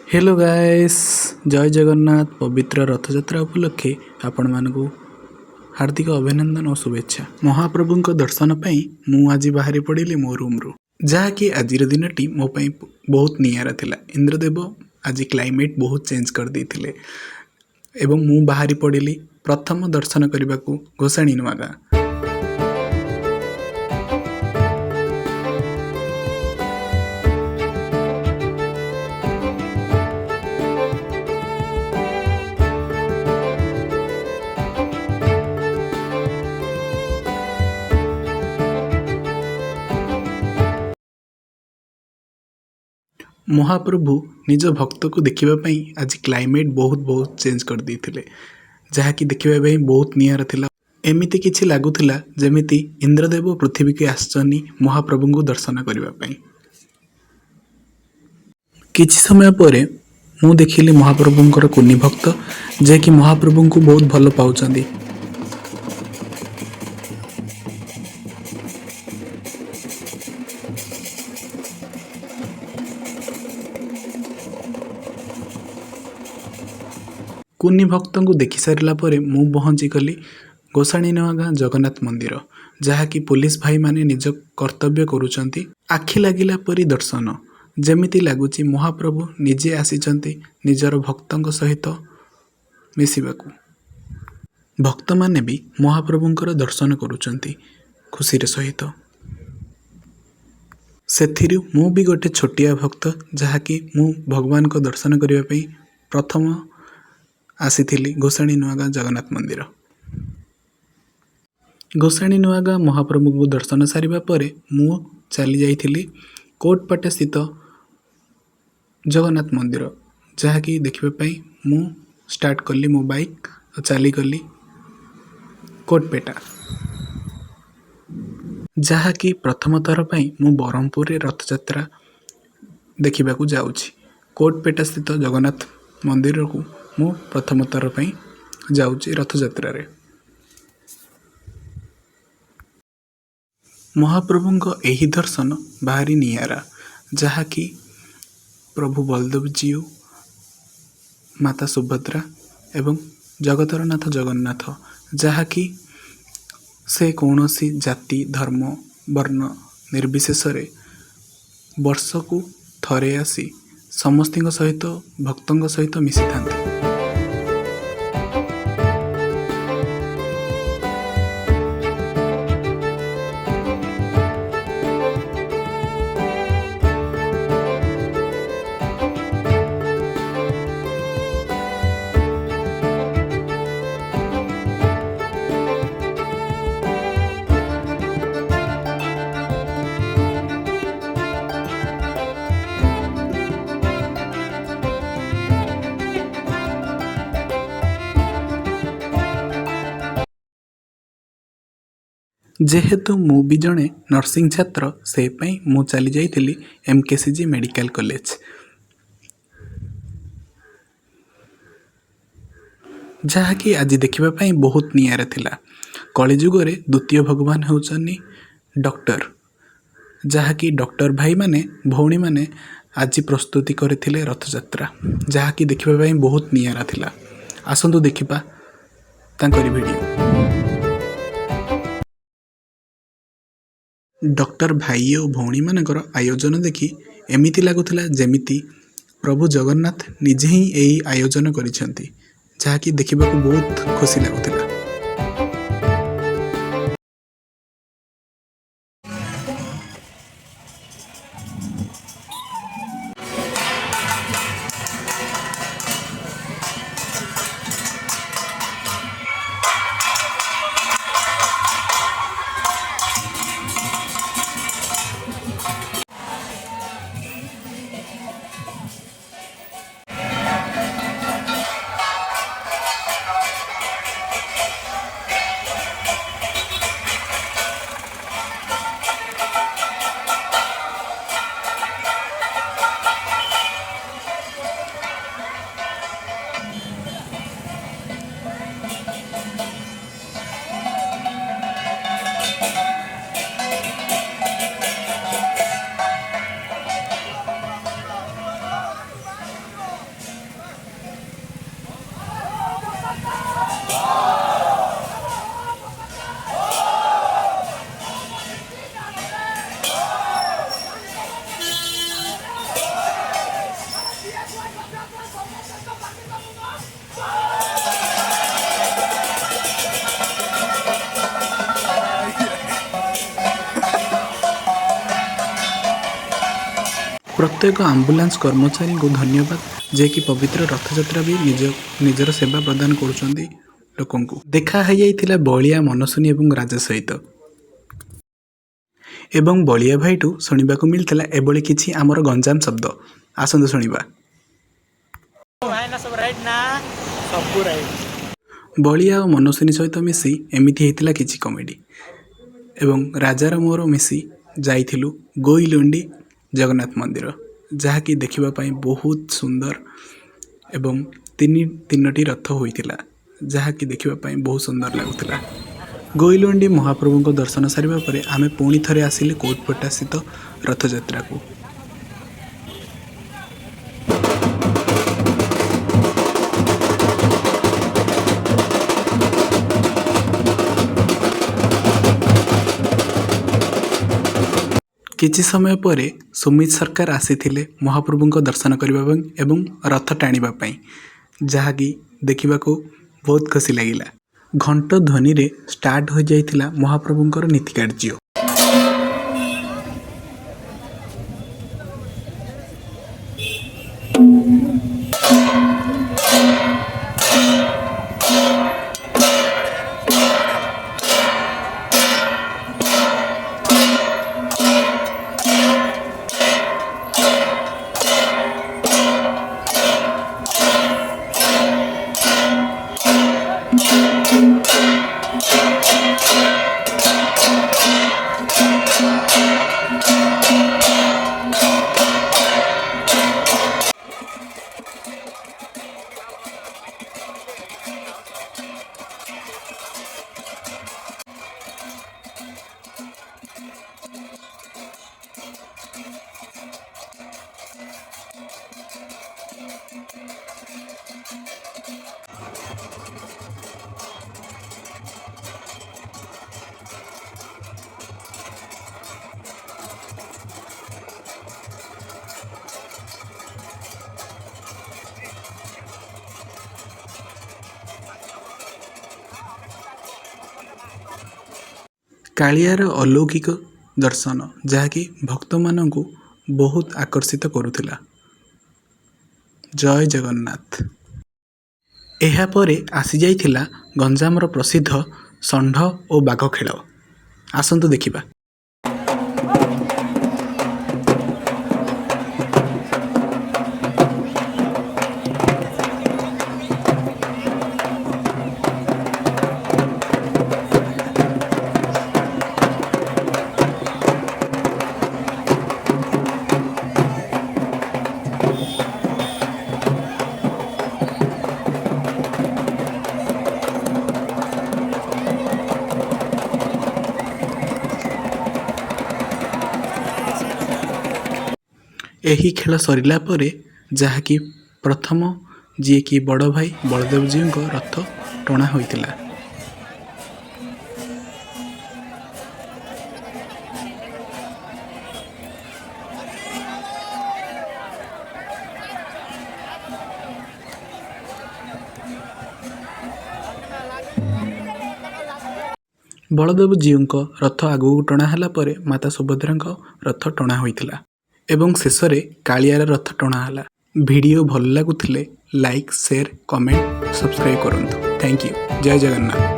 Hello guys, जय जगन्नाथ। पवित्र रथयात्रा उपलक्षे आपण मानकु हार्दिक अभिनंदन और शुभेच्छा। महाप्रभुଙ୍କ दर्शन पाई मु आज बाहरी पड़िली मो रूम रु, जहाँकि आज दिनटी मो पाई बहुत नियारा थिला। इंद्रदेव आज क्लाइमेट बहुत चेंज कर देथिले एवं मु बाहरी पड़िली प्रथम दर्शन करने को घोषाणी नुआ गाँ। महाप्रभु निज भक्त को देखा आज क्लाइमेट बहुत चेंज कर देथिले, जहाँकि देखा बहुत नियारा थिला। एमिति किछि लागुथिला जेमिति इंद्रदेव पृथ्वी के आसचनी महाप्रभु को दर्शन करने। किछि समय पर मु देखिली महाप्रभुंकर कुनी भक्त जे कि महाप्रभु को बहुत भल पाउचंदी। कुनी भक्त को देखि सारिला परे मु पहुँची गली गोसाणी नवा गाँ जगन्नाथ मंदिर, जहाँकि पुलिस भाई माने निज कर्तव्य करुचंती। आखि लागिला परी दर्शन, जेमिति लागुची महाप्रभु निजे आसीचंती निजर भक्तंक सहित मिसिबाकू। भक्त माने भी महाप्रभुंकर दर्शन करुचंती खुशीर सहित। सेथिरु मु भी गोटे छोटिया भक्त, जहाँकि मु भगवान को दर्शन करने पे प्रथम आसीथिली गोसाणी नुआगाँ जगन्नाथ मंदिर। गोसाणी नुआगाँ महाप्रभु को दर्शन सारिबा परे मु चली जाइथिली कोटपाटे स्थित जगन्नाथ मंदिर, जहाँकि देखिबा मु स्टार्ट कली मो बाइक और चली गली कोटपेटा, जहाँकि प्रथम थर पाई मु ब्रह्मपुर रे रथयात्रा देखिबा को जाउछि। कोटपेटा स्थित जगन्नाथ मंदिर को मु प्रथम थर पाई जाउछि रथयात्रा रे। महाप्रभुंक एही दर्शन भारी नियारा, जहाँकि प्रभु बलदेव जीउ, माता सुभद्रा एवं जगतर नाथ जगन्नाथ, जहाँकि से कौनसी जाति धर्म वर्ण निर्विशेष वर्ष को थरे आसी समस्तिंक सहित भक्तों सहित मिसी थांती। जेहेतु मु भी जड़े नर्सिंग छात्र, से पाई मु चली जाइथिली एमकेसीजी मेडिकल कॉलेज, जहाँकि आज देखिबा पाई बहुत नियारा थिला। कलिजुग रे द्वितीय भगवान होचनी डॉक्टर, जहाँकि डॉक्टर भाई माने भौणी माने आज प्रस्तुति करथिले रथयात्रा, जहाँकि देखिबा पाई बहुत नियारा थिला। आसंतु देखिबा तांकरी वीडियो। डॉक्टर भाई और भौणी मानकर आयोजन देखि एमिति लागुथिला जेमिति प्रभु जगन्नाथ निजे ही यही आयोजन करिसेंती, जहाँकि देखिबा को बहुत खुशी लागुथिला। प्रत्येक आम्बुलांस कर्मचारी को धन्यवाद जे कि पवित्र रथयात्रा भी निजर सेवा प्रदान करुचंदी लोकन को। देखा है जाइथिला बलिया मनसुनी एवं राजा सहित एवं बलिया भाईटू शुणा मिलता एभली किछि आमर गंजाम शब्द आसंतु शुणा। बलिया और मनसुनी सहित मिसी एमिति हेतिला किछि कॉमेडी एवं राजार मोर मिसी जाइथिलु गोइलुंडी जगन्नाथ मंदिर जहाँकि देखिबा पई बहुत सुंदर एवं तीनोटी रथ होइतिला जहाँकि देखिबा पई बहुत सुंदर लागुतिला। गोइलुंडी महाप्रभु को दर्शन सारिबा परे आमे पुणी थरे आसिले कोटपटा स्थित रथयात्रा को। किछि समय परे सुमित सरकार आसीथिले महाप्रभु को दर्शन करबा एवं रथ टाणिबा पई जहाँकि देखिबा को बहुत खुशी लागिला। घंट ध्वनि रे स्टार्ट हो जाइथिला महाप्रभुंकर नीति कार्य। कालियार अलौकिक दर्शन जहाँकि भक्त मान को बहुत आकर्षित करुथिला। जय जगन्नाथ। एहा परे आसी जाइथिला गंजामर प्रसिद्ध षंढ और बाघ खेल। आसंतु देखिबा। एही खेल सरिला परे जहाँकि प्रथम जी कि बड़ भाई बलदेव जी को रथ टणा होइतिला। बलदेव जी रथ आगू टणा हला परे माता सुभद्रा रथ टणा होइतिला एवं शेष रे कालियार रथ टणा हला। वीडियो भल लागुथिले लाइक शेयर कमेंट सब्सक्राइब करंतु। Thank you. जय जगन्नाथ।